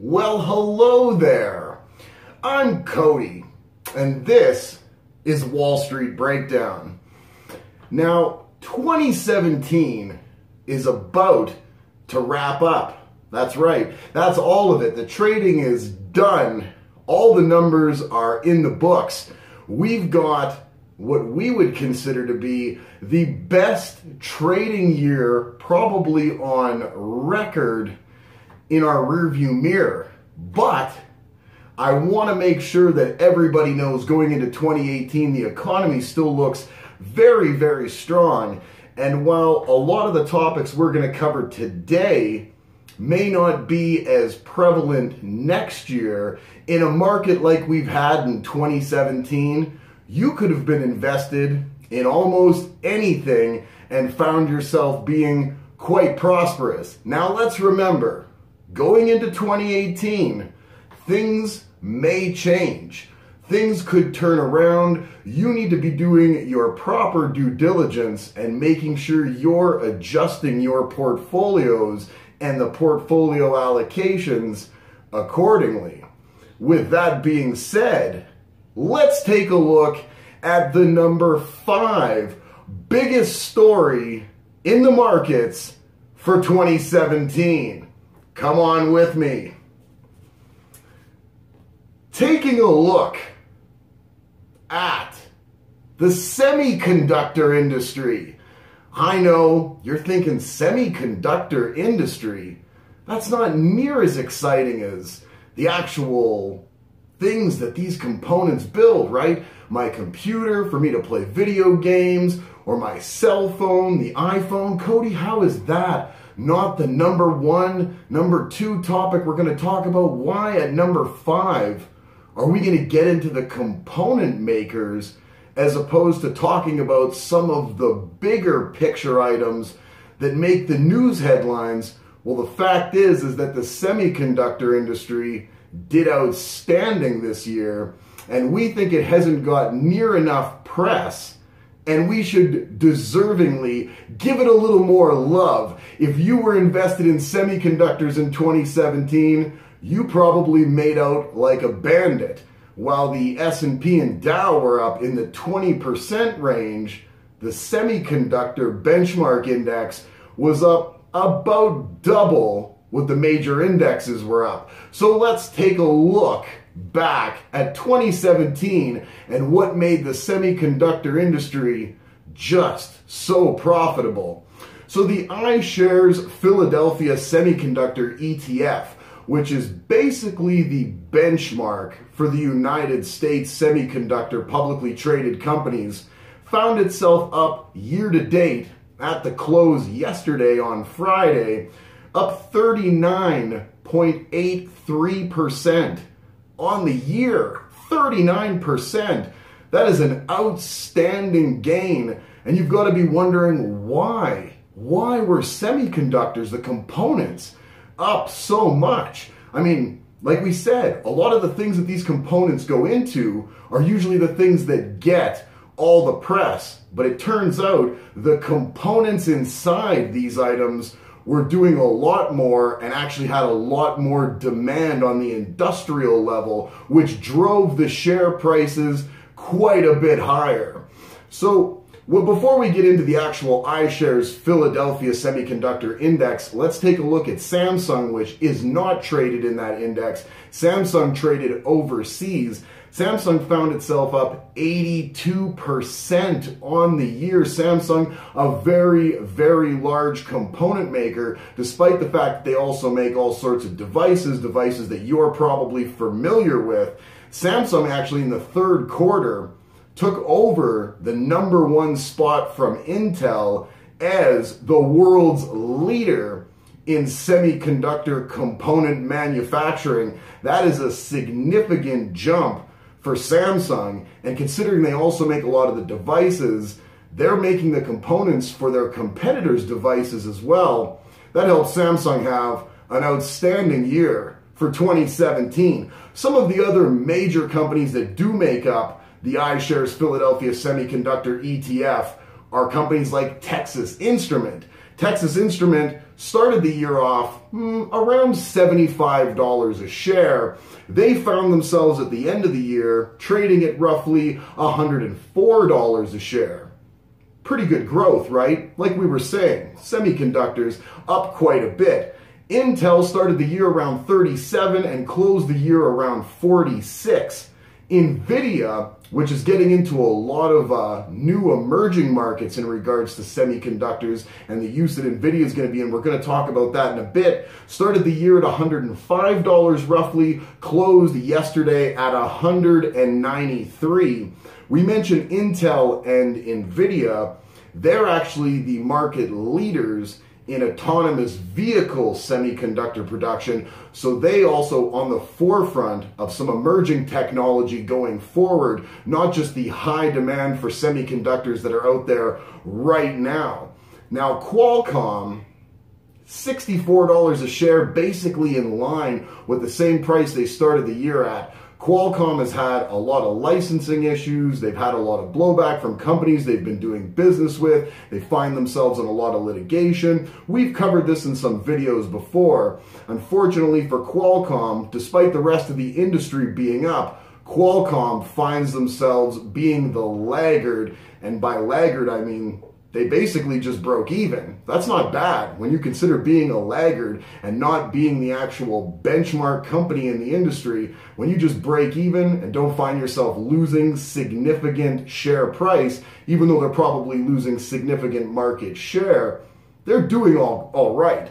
Well, hello there. I'm Cody, and this is Wall Street Breakdown. Now, 2017 is about to wrap up. That's right. That's all of it. The trading is done. All the numbers are in the books. We've got what we would consider to be the best trading year probably on record in our rearview mirror. But I want to make sure that everybody knows going into 2018, the economy still looks very, very strong. And while a lot of the topics we're going to cover today may not be as prevalent next year, in a market like we've had in 2017, you could have been invested in almost anything and found yourself being quite prosperous. Now let's remember, going into 2018, things may change. Things could turn around. You need to be doing your proper due diligence and making sure you're adjusting your portfolios and the portfolio allocations accordingly. With that being said, let's take a look at the number 5 biggest story in the markets for 2017. Come on with me. Taking a look at the semiconductor industry. I know you're thinking semiconductor industry. That's not near as exciting as the actual things that these components build, right? My computer for me to play video games, or my cell phone, the iPhone. Cody, how is that not the number 1, number 2 topic we're going to talk about? Why at number 5 are we going to get into the component makers as opposed to talking about some of the bigger picture items that make the news headlines? Well, the fact is that the semiconductor industry did outstanding this year, and we think it hasn't got near enough press, and we should deservingly give it a little more love. If you were invested in semiconductors in 2017, you probably made out like a bandit. While the S&P and Dow were up in the 20% range, the semiconductor benchmark index was up about double what the major indexes were up. So let's take a look back at 2017 and what made the semiconductor industry just so profitable. So the iShares Philadelphia Semiconductor ETF, which is basically the benchmark for the United States semiconductor publicly traded companies, found itself up year to date at the close yesterday on Friday, up 39.83% on the year. 39%. That is an outstanding gain. And you've got to be wondering why. Why were semiconductors, the components, up so much? I mean, like we said, a lot of the things that these components go into are usually the things that get all the press. But it turns out the components inside these items were doing a lot more and actually had a lot more demand on the industrial level, which drove the share prices quite a bit higher. So, well, before we get into the actual iShares Philadelphia Semiconductor Index, let's take a look at Samsung, which is not traded in that index. Samsung traded overseas. Samsung found itself up 82% on the year. Samsung, a very, very large component maker, despite the fact that they also make all sorts of devices that you're probably familiar with. Samsung actually in the third quarter took over the number 1 spot from Intel as the world's leader in semiconductor component manufacturing. That is a significant jump for Samsung, and considering they also make a lot of the devices, they're making the components for their competitors' devices as well. That helps Samsung have an outstanding year for 2017. Some of the other major companies that do make up the iShares Philadelphia Semiconductor ETF are companies like Texas Instrument. Texas Instrument started the year off around $75 a share. They found themselves at the end of the year trading at roughly $104 a share. Pretty good growth, right? Like we were saying, semiconductors up quite a bit. Intel started the year around 37 and closed the year around 46. Nvidia, which is getting into a lot of new emerging markets in regards to semiconductors and the use that Nvidia is going to be in, we're going to talk about that in a bit, started the year at $105 roughly, closed yesterday at $193. We mentioned Intel and Nvidia. They're actually the market leaders in autonomous vehicle semiconductor production, so they also on the forefront of some emerging technology going forward, not just the high demand for semiconductors that are out there right now. Now Qualcomm, $64 a share, basically in line with the same price they started the year at. Qualcomm has had a lot of licensing issues. They've had a lot of blowback from companies they've been doing business with. They find themselves in a lot of litigation. We've covered this in some videos before. Unfortunately for Qualcomm, despite the rest of the industry being up, Qualcomm finds themselves being the laggard. And by laggard, I mean they basically just broke even. That's not bad when you consider being a laggard and not being the actual benchmark company in the industry. When you just break even and don't find yourself losing significant share price, even though they're probably losing significant market share, they're doing all right.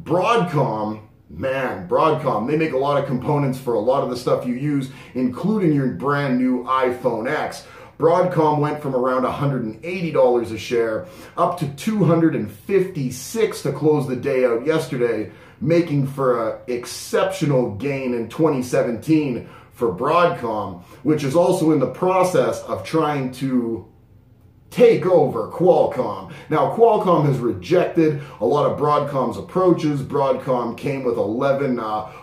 Broadcom, man, Broadcom, they make a lot of components for a lot of the stuff you use, including your brand new iPhone X. Broadcom went from around $180 a share up to $256 to close the day out yesterday, making for an exceptional gain in 2017 for Broadcom, which is also in the process of trying to take over Qualcomm. Now, Qualcomm has rejected a lot of Broadcom's approaches. Broadcom came with 11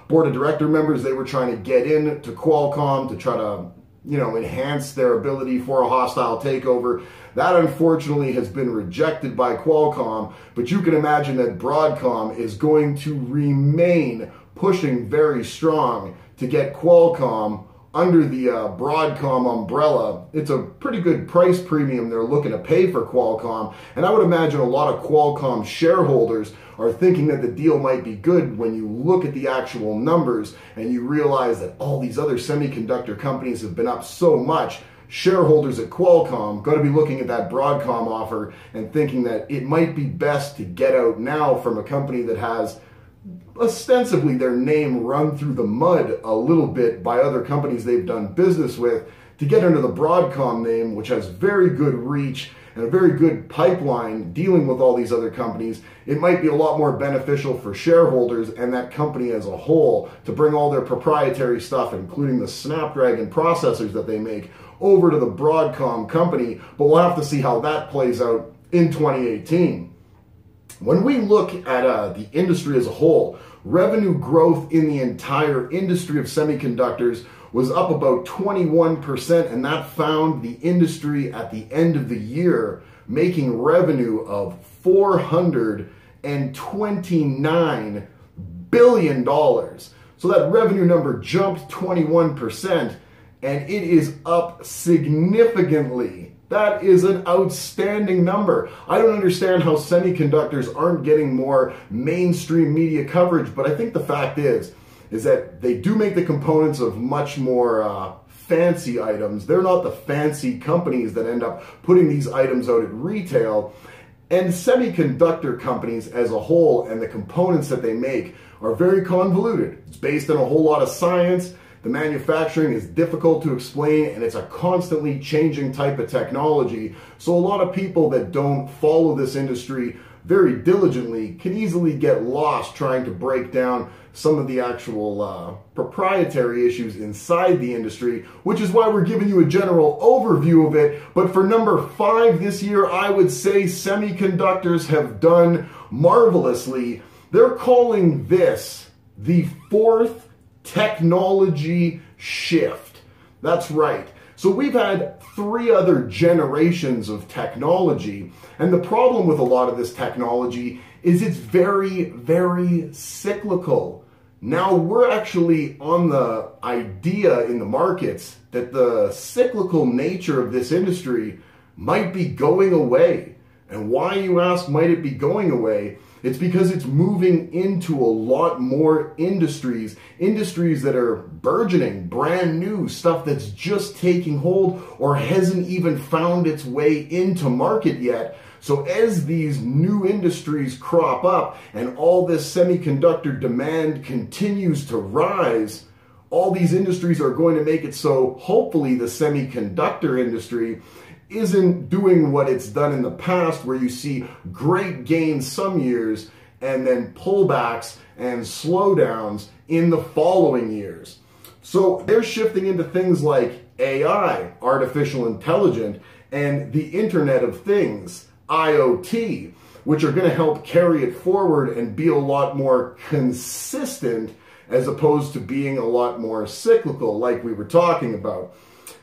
board of director members. They were trying to get into Qualcomm to try to enhance their ability for a hostile takeover. That unfortunately has been rejected by Qualcomm, but you can imagine that Broadcom is going to remain pushing very strong to get Qualcomm under the Broadcom umbrella. It's a pretty good price premium they're looking to pay for Qualcomm, and I would imagine a lot of Qualcomm shareholders are thinking that the deal might be good when you look at the actual numbers and you realize that all these other semiconductor companies have been up so much. Shareholders at Qualcomm got to be looking at that Broadcom offer and thinking that it might be best to get out now from a company that has ostensibly their name run through the mud a little bit by other companies they've done business with, to get under the Broadcom name, which has very good reach and a very good pipeline dealing with all these other companies. It might be a lot more beneficial for shareholders and that company as a whole to bring all their proprietary stuff, including the Snapdragon processors that they make, over to the Broadcom company, but we'll have to see how that plays out in 2018. When we look at the industry as a whole, revenue growth in the entire industry of semiconductors was up about 21%, and that found the industry at the end of the year making revenue of $429 billion. So that revenue number jumped 21%, and it is up significantly. That is an outstanding number. I don't understand how semiconductors aren't getting more mainstream media coverage, but I think the fact is that they do make the components of much more fancy items. They're not the fancy companies that end up putting these items out at retail. And semiconductor companies as a whole and the components that they make are very convoluted. It's based on a whole lot of science. The manufacturing is difficult to explain, and it's a constantly changing type of technology. So a lot of people that don't follow this industry very diligently can easily get lost trying to break down some of the actual proprietary issues inside the industry, which is why we're giving you a general overview of it. But for number 5 this year, I would say semiconductors have done marvelously. They're calling this the 4th technology shift. That's right. So we've had 3 other generations of technology. And the problem with a lot of this technology is it's very, very cyclical. Now we're actually on the idea in the markets that the cyclical nature of this industry might be going away. And why, you ask, might it be going away? It's because it's moving into a lot more industries that are burgeoning, brand new, stuff that's just taking hold or hasn't even found its way into market yet. So as these new industries crop up and all this semiconductor demand continues to rise, all these industries are going to make it so hopefully the semiconductor industry isn't doing what it's done in the past, where you see great gains some years and then pullbacks and slowdowns in the following years. So they're shifting into things like AI, artificial intelligence, and the Internet of Things, IoT, which are going to help carry it forward and be a lot more consistent as opposed to being a lot more cyclical like we were talking about.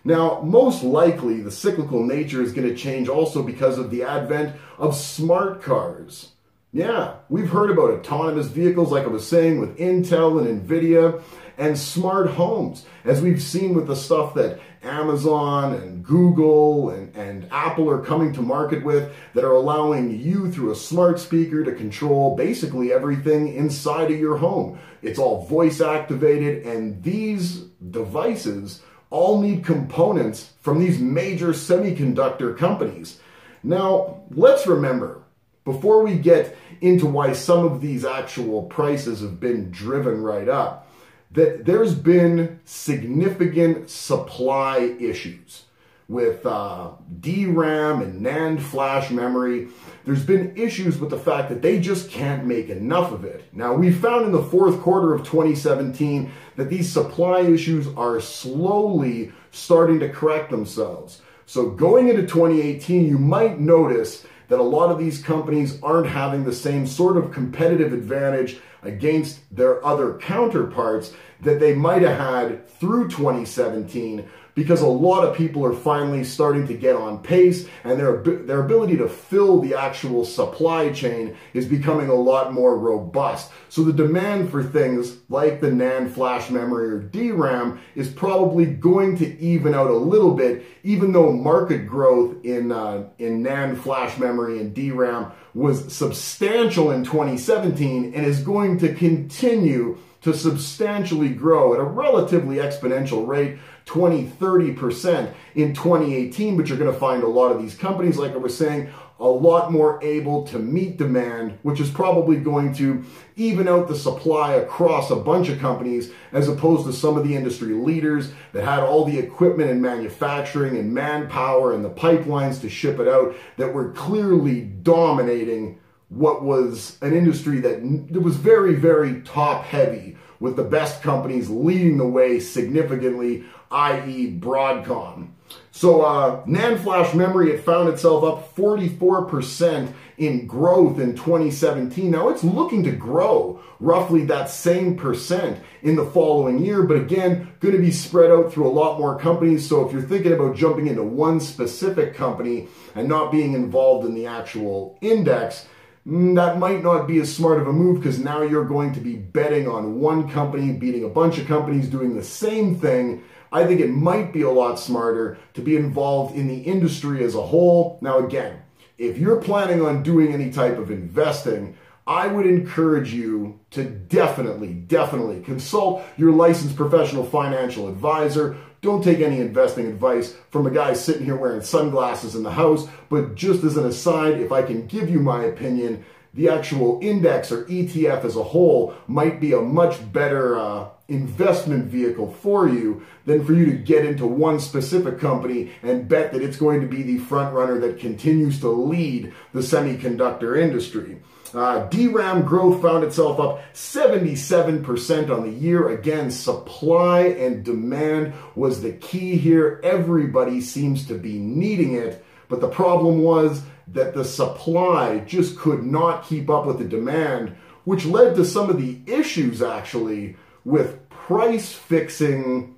Now, most likely, the cyclical nature is going to change also because of the advent of smart cars. Yeah, we've heard about autonomous vehicles, like I was saying, with Intel and NVIDIA, and smart homes, as we've seen with the stuff that Amazon and Google and Apple are coming to market with, that are allowing you through a smart speaker to control basically everything inside of your home. It's all voice activated, and these devices all need components from these major semiconductor companies. Now, let's remember, before we get into why some of these actual prices have been driven right up, that there's been significant supply issues with DRAM and NAND flash memory. There's been issues with the fact that they just can't make enough of it. Now, we found in the fourth quarter of 2017 that these supply issues are slowly starting to correct themselves. So going into 2018, you might notice that a lot of these companies aren't having the same sort of competitive advantage against their other counterparts that they might have had through 2017, because a lot of people are finally starting to get on pace, and their ability to fill the actual supply chain is becoming a lot more robust. So the demand for things like the NAND flash memory or DRAM is probably going to even out a little bit, even though market growth in NAND flash memory and DRAM was substantial in 2017 and is going to continue to substantially grow at a relatively exponential rate, 20-30% in 2018, but you're going to find a lot of these companies, like I was saying, a lot more able to meet demand, which is probably going to even out the supply across a bunch of companies, as opposed to some of the industry leaders that had all the equipment and manufacturing and manpower and the pipelines to ship it out, that were clearly dominating what was an industry that was very, very top heavy, with the best companies leading the way significantly, i.e. Broadcom. So NAND flash memory, it found itself up 44% in growth in 2017. Now it's looking to grow roughly that same percent in the following year, but again, going to be spread out through a lot more companies. So if you're thinking about jumping into one specific company and not being involved in the actual index, that might not be as smart of a move, because now you're going to be betting on one company beating a bunch of companies doing the same thing. I think it might be a lot smarter to be involved in the industry as a whole. Now again, if you're planning on doing any type of investing, I would encourage you to definitely consult your licensed professional financial advisor. Don't take any investing advice from a guy sitting here wearing sunglasses in the house. But just as an aside, if I can give you my opinion, the actual index or ETF as a whole might be a much better investment vehicle for you than for you to get into one specific company and bet that it's going to be the front runner that continues to lead the semiconductor industry. DRAM growth found itself up 77% on the year. Again, supply and demand was the key here. Everybody seems to be needing it, but the problem was that the supply just could not keep up with the demand, which led to some of the issues actually with price fixing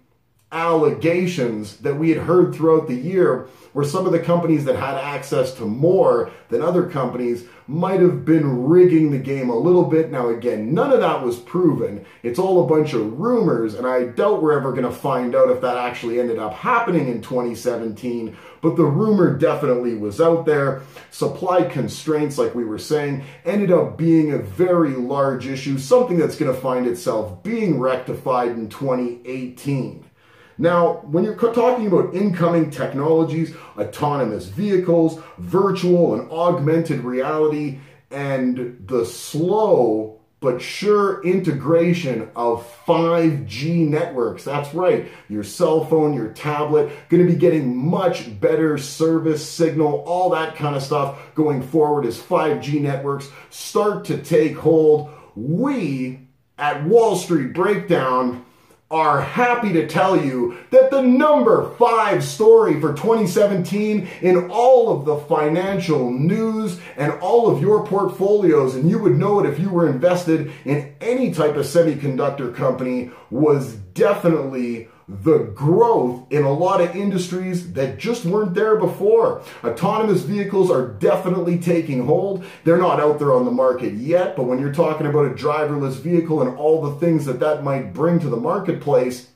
allegations that we had heard throughout the year, where some of the companies that had access to more than other companies might have been rigging the game a little bit. Now again, none of that was proven. It's all a bunch of rumors, and I doubt we're ever going to find out if that actually ended up happening in 2017, but the rumor definitely was out there. Supply constraints, like we were saying, ended up being a very large issue, something that's going to find itself being rectified in 2018. Now, when you're talking about incoming technologies, autonomous vehicles, virtual and augmented reality, and the slow but sure integration of 5G networks, that's right, your cell phone, your tablet, going to be getting much better service signal, all that kind of stuff going forward as 5G networks start to take hold. We at Wall Street Breakdown are happy to tell you that the number 5 story for 2017 in all of the financial news and all of your portfolios, and you would know it if you were invested in any type of semiconductor company, was definitely the growth in a lot of industries that just weren't there before. Autonomous vehicles are definitely taking hold. They're not out there on the market yet, but when you're talking about a driverless vehicle and all the things that that might bring to the marketplace,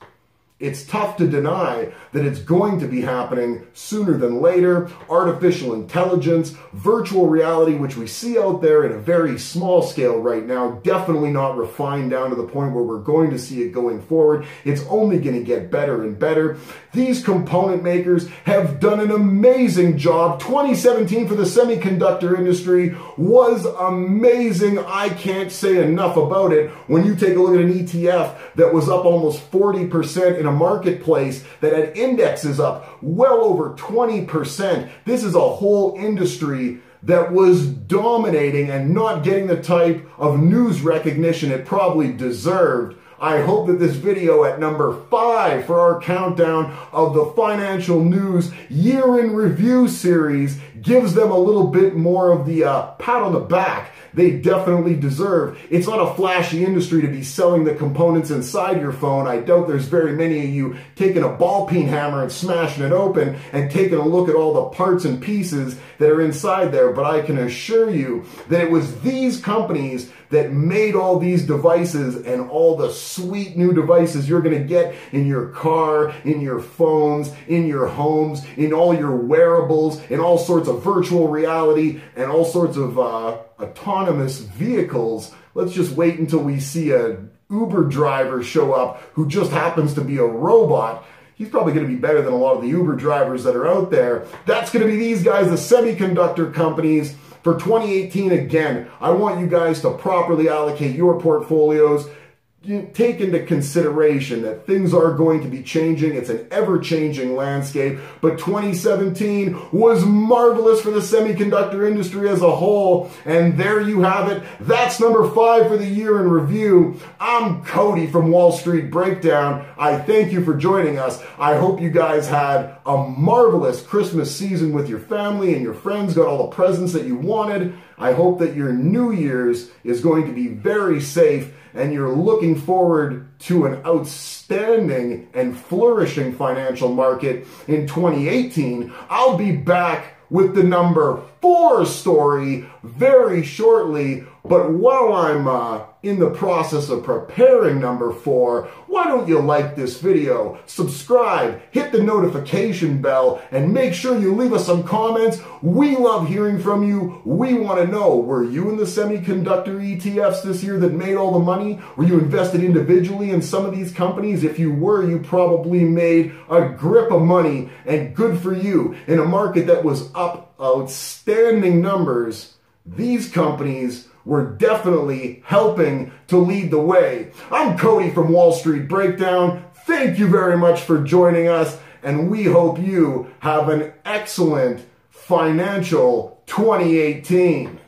it's tough to deny that it's going to be happening sooner than later. Artificial intelligence, virtual reality, which we see out there in a very small scale right now, definitely not refined down to the point where we're going to see it going forward. It's only going to get better and better. These component makers have done an amazing job. 2017 for the semiconductor industry was amazing. I can't say enough about it. When you take a look at an ETF that was up almost 40% in a marketplace that had indexes up well over 20%. This is a whole industry that was dominating and not getting the type of news recognition it probably deserved. I hope that this video at number 5 for our countdown of the financial news year in review series gives them a little bit more of the pat on the back they definitely deserve. It's not a flashy industry to be selling the components inside your phone. I doubt there's very many of you taking a ball peen hammer and smashing it open and taking a look at all the parts and pieces that are inside there, but I can assure you that it was these companies that made all these devices and all the sweet new devices you're going to get in your car, in your phones, in your homes, in all your wearables, in all sorts of virtual reality and all sorts of autonomous vehicles. Let's just wait until we see a Uber driver show up who just happens to be a robot. He's probably going to be better than a lot of the Uber drivers that are out there. That's going to be these guys, the semiconductor companies. For 2018, again, I want you guys to properly allocate your portfolios. Take into consideration that things are going to be changing. It's an ever-changing landscape, but 2017 was marvelous for the semiconductor industry as a whole, and there you have it. That's number 5 for the year in review. I'm Cody from Wall Street Breakdown. I thank you for joining us. I hope you guys had a marvelous Christmas season with your family and your friends, got all the presents that you wanted. I hope that your New Year's is going to be very safe and you're looking forward to an outstanding and flourishing financial market in 2018. I'll be back with the number 4 story very shortly, but while I'm in the process of preparing number 4, why don't you like this video, subscribe, hit the notification bell, and make sure you leave us some comments. We love hearing from you. We want to know, were you in the semiconductor ETFs this year that made all the money? Were you invested individually in some of these companies? If you were, you probably made a grip of money, and good for you. In a market that was up outstanding numbers, these companies were definitely helping to lead the way. I'm Cody from Wall Street Breakdown. Thank you very much for joining us, and we hope you have an excellent financial 2018.